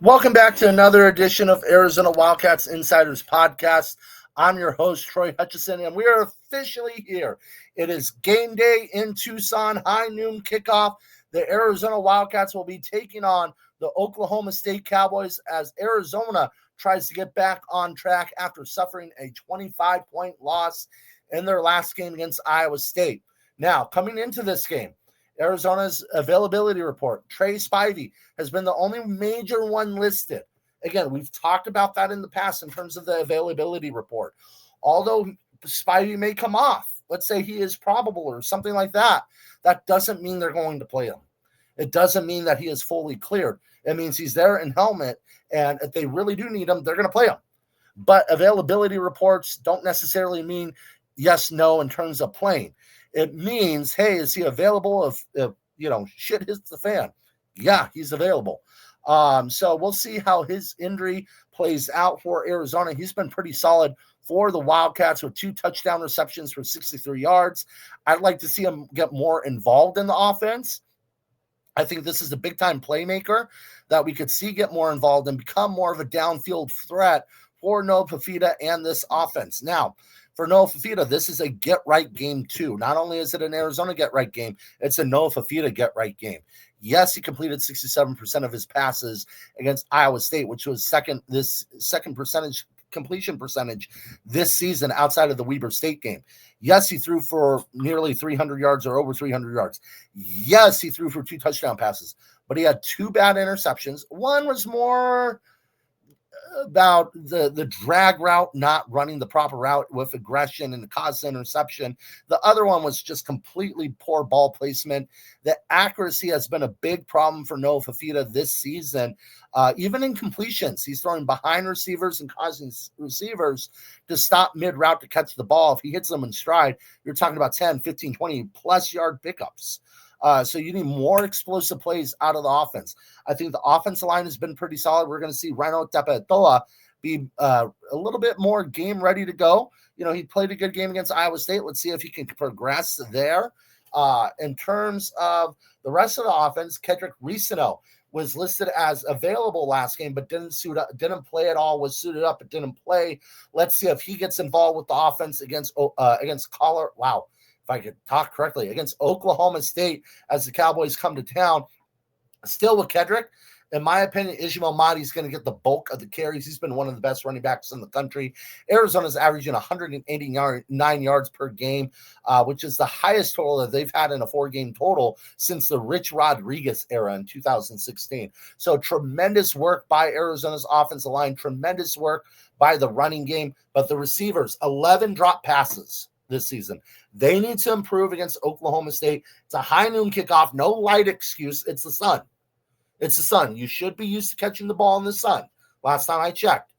Welcome back to another edition of Arizona Wildcats Insiders Podcast. I'm your host, Troy Hutchison, and we are officially here. It is game day in Tucson, high noon kickoff. The Arizona Wildcats will be taking on the Oklahoma State Cowboys as Arizona tries to get back on track after suffering a 25-point loss in their last game against Iowa State. Now, coming into this game, Arizona's availability report, Trey Spivey has been the only major one listed. Again, we've talked about that in the past in terms of the availability report. Although Spivey may come off, let's say he is probable or something like that, that doesn't mean they're going to play him. It doesn't mean that he is fully cleared. It means he's there in helmet, and if they really do need him, they're going to play him. But availability reports don't necessarily mean yes, no in terms of playing. It means, hey, is he available if shit hits the fan? Yeah, he's available. So we'll see how his injury plays out for Arizona. He's been pretty solid for the Wildcats with 2 touchdown receptions for 63 yards. I'd like to see him get more involved in the offense. I think this is a big-time playmaker that we could see get more involved and become more of a downfield threat for Noah Fifita and this offense. Now, for Noah Fifita, this is a get-right game too. Not only is it an Arizona get-right game, it's a Noah Fifita get-right game. Yes, he completed 67% of his passes against Iowa State, which was second completion percentage this season outside of the Weber State game. Yes, he threw for nearly 300 yards or over 300 yards. Yes, he threw for 2 touchdown passes, but he had 2 bad interceptions. One was more about the drag route, not running the proper route with aggression and caused the interception. The other one was just completely poor ball placement. The accuracy has been a big problem for Noah Fifita this season. Even in completions, he's throwing behind receivers and causing receivers to stop mid-route to catch the ball. If he hits them in stride, you're talking about 10, 15, 20-plus yard pickups. So you need more explosive plays out of the offense. I think the offensive line has been pretty solid. We're going to see Rhino Tapatoa be a little bit more game ready to go. He played a good game against Iowa State. Let's see if he can progress there. In terms of the rest of the offense, Kedrick Ricino was listed as available last game, but didn't play at all, was suited up, but didn't play. Let's see if he gets involved with the offense against Colorado. Wow. If I could talk correctly, against Oklahoma State as the Cowboys come to town. Still with Kedrick, in my opinion, Ishmael Mahdi is going to get the bulk of the carries. He's been one of the best running backs in the country. Arizona's averaging 189 yards per game, which is the highest total that they've had in a 4-game total since the Rich Rodriguez era in 2016. So tremendous work by Arizona's offensive line, tremendous work by the running game, but the receivers, 11 drop passes this season. They need to improve against Oklahoma State. It's a high noon kickoff. No light excuse. It's the sun. It's the sun. You should be used to catching the ball in the sun. Last time I checked,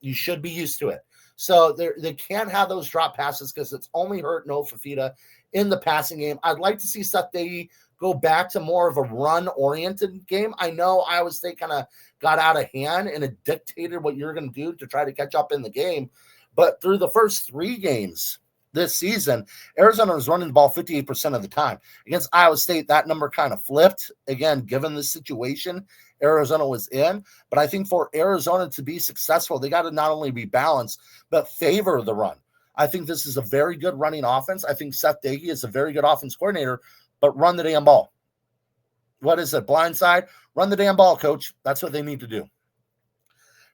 you should be used to it. So they can't have those drop passes because it's only hurt Noah Fifita in the passing game. I'd like to see Seth Daye go back to more of a run-oriented game. I know Iowa State kind of got out of hand and it dictated what you're going to do to try to catch up in the game. But through the first 3 games this season, Arizona was running the ball 58% of the time. Against Iowa State, that number kind of flipped. Again, given the situation Arizona was in. But I think for Arizona to be successful, they got to not only be balanced, but favor the run. I think this is a very good running offense. I think Seth Daye is a very good offense coordinator, but run the damn ball. What is it? Blindside? Run the damn ball, coach. That's what they need to do.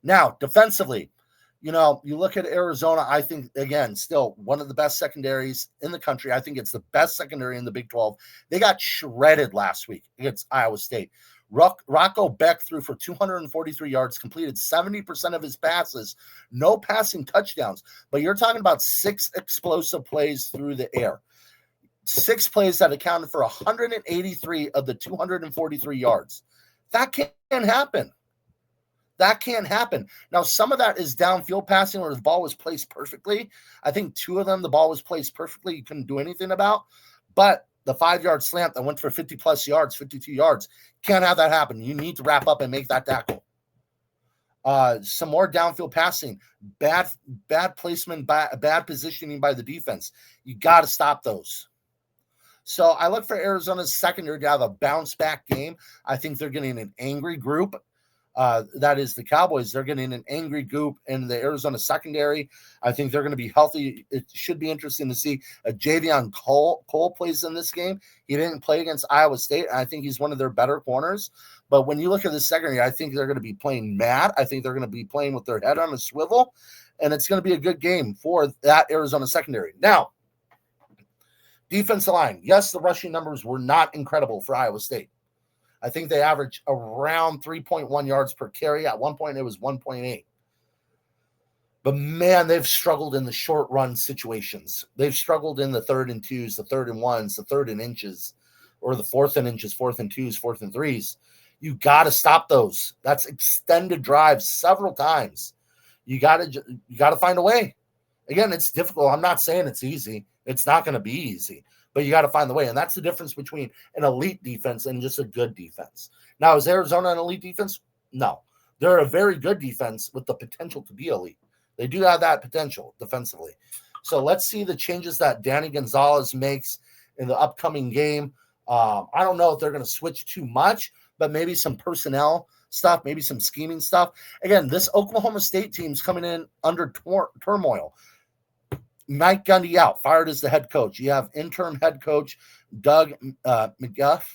Now, defensively, you look at Arizona, I think, again, still one of the best secondaries in the country. I think it's the best secondary in the Big 12. They got shredded last week against Iowa State. Rocco Beck threw for 243 yards, completed 70% of his passes, no passing touchdowns. But you're talking about 6 explosive plays through the air. 6 plays that accounted for 183 of the 243 yards. That can't happen. That can't happen. Now, some of that is downfield passing where the ball was placed perfectly. I think 2 of them, the ball was placed perfectly. You couldn't do anything about. But the 5-yard slant that went for 50-plus yards, 52 yards, can't have that happen. You need to wrap up and make that tackle. Some more downfield passing, bad placement, bad positioning by the defense. You got to stop those. So I look for Arizona's secondary to have a bounce-back game. I think they're getting an angry group. that is the Cowboys. They're getting an angry goop in the Arizona secondary. I think they're going to be healthy. It should be interesting to see Javion Cole plays in this game. He didn't play against Iowa State. I think he's one of their better corners. But when you look at the secondary, I think they're going to be playing mad. I think they're going to be playing with their head on a swivel. And it's going to be a good game for that Arizona secondary. Now, defensive line. Yes, the rushing numbers were not incredible for Iowa State. I think they averaged around 3.1 yards per carry. At one point, it was 1.8. But, man, they've struggled in the short run situations. They've struggled in the 3rd and 2s, the 3rd and 1s, the 3rd and inches, or the 4th and inches, 4th and 2s, 4th and 3s. You got to stop those. That's extended drives several times. You got to find a way. Again, it's difficult. I'm not saying it's easy. It's not going to be easy. But you got to find the way. And that's the difference between an elite defense and just a good defense. Now, is Arizona an elite defense? No. They're a very good defense with the potential to be elite. They do have that potential defensively. So let's see the changes that Danny Gonzalez makes in the upcoming game. I don't know if they're going to switch too much, but maybe some personnel stuff, maybe some scheming stuff. Again, this Oklahoma State team's coming in under turmoil. Mike Gundy out, fired as the head coach. You have interim head coach Doug McNee.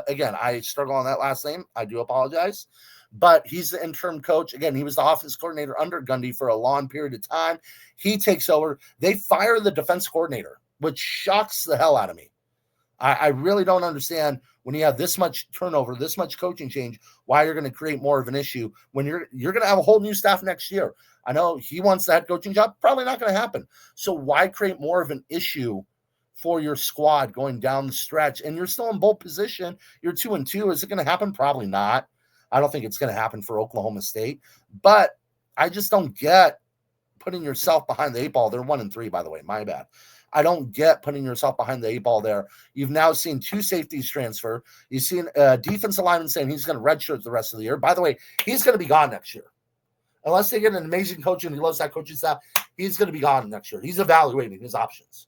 Again, I struggle on that last name. I do apologize. But he's the interim coach. Again, he was the offense coordinator under Gundy for a long period of time. He takes over. They fire the defense coordinator, which shocks the hell out of me. I really don't understand when you have this much turnover, this much coaching change, why you're going to create more of an issue when you're going to have a whole new staff next year. I know he wants that coaching job. Probably not going to happen. So why create more of an issue for your squad going down the stretch? And you're still in bowl position. You're 2-2. Is it going to happen? Probably not. I don't think it's going to happen for Oklahoma State. But I just don't get putting yourself behind the 8 ball. They're 1-3, by the way. My bad. I don't get putting yourself behind the 8 ball there. You've now seen 2 safeties transfer. You've seen a defensive lineman saying he's going to redshirt the rest of the year. By the way, he's going to be gone next year. Unless they get an amazing coach and he loves that coaching staff, he's going to be gone next year. He's evaluating his options.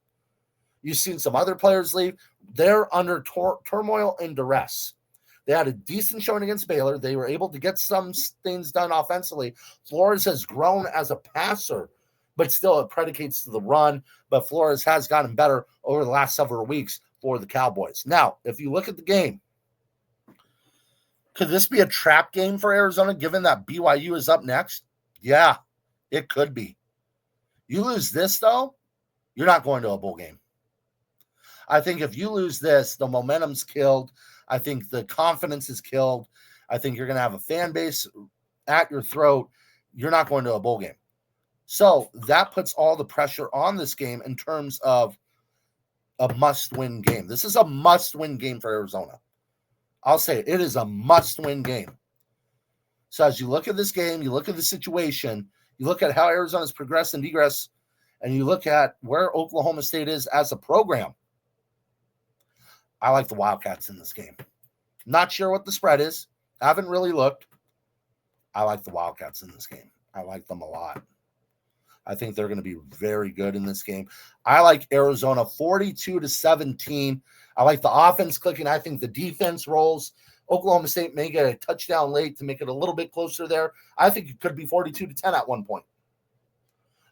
You've seen some other players leave. They're under turmoil and duress. They had a decent showing against Baylor. They were able to get some things done offensively. Flores has grown as a passer, but still it predicates to the run. But Flores has gotten better over the last several weeks for the Cowboys. Now, if you look at the game, could this be a trap game for Arizona given that BYU is up next? Yeah, it could be. You lose this, though, you're not going to a bowl game. I think if you lose this, the momentum's killed. I think the confidence is killed. I think you're going to have a fan base at your throat. You're not going to a bowl game. So that puts all the pressure on this game in terms of a must-win game. This is a must-win game for Arizona. I'll say it is a must-win game. So as you look at this game, you look at the situation, you look at how Arizona's progressed and degressed, and you look at where Oklahoma State is as a program, I like the Wildcats in this game. Not sure what the spread is. I haven't really looked. I like the Wildcats in this game. I like them a lot. I think they're going to be very good in this game. I like Arizona 42-17. I like the offense clicking. I think the defense rolls. Oklahoma State may get a touchdown late to make it a little bit closer there. I think it could be 42-10 at one point.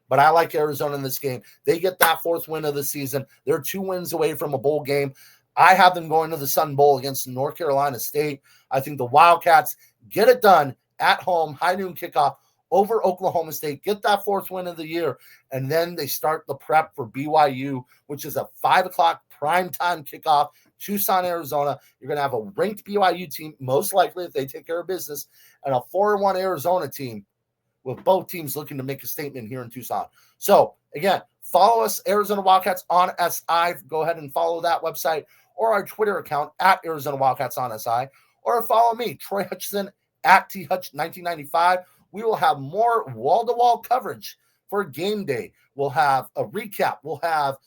But I like Arizona in this game. They get that 4th win of the season. They're 2 wins away from a bowl game. I have them going to the Sun Bowl against North Carolina State. I think the Wildcats get it done at home, high noon kickoff over Oklahoma State, get that 4th win of the year, and then they start the prep for BYU, which is a 5 o'clock primetime kickoff, Tucson, Arizona. You're going to have a ranked BYU team, most likely if they take care of business, and a 4-1 Arizona team with both teams looking to make a statement here in Tucson. So, again, follow us, Arizona Wildcats on SI. Go ahead and follow that website or our Twitter account at Arizona Wildcats on SI, or follow me, Troy Hutchison, at THutch1995. We will have more wall-to-wall coverage for game day. We'll have a recap. We'll have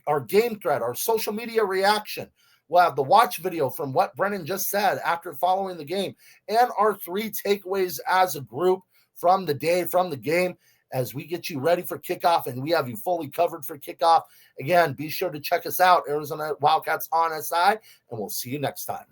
our game thread, our social media reaction. We'll have the watch video from what Brennan just said after following the game, and our 3 takeaways as a group from the day, from the game, as we get you ready for kickoff, and we have you fully covered for kickoff. Again, be sure to check us out, Arizona Wildcats on SI, and we'll see you next time.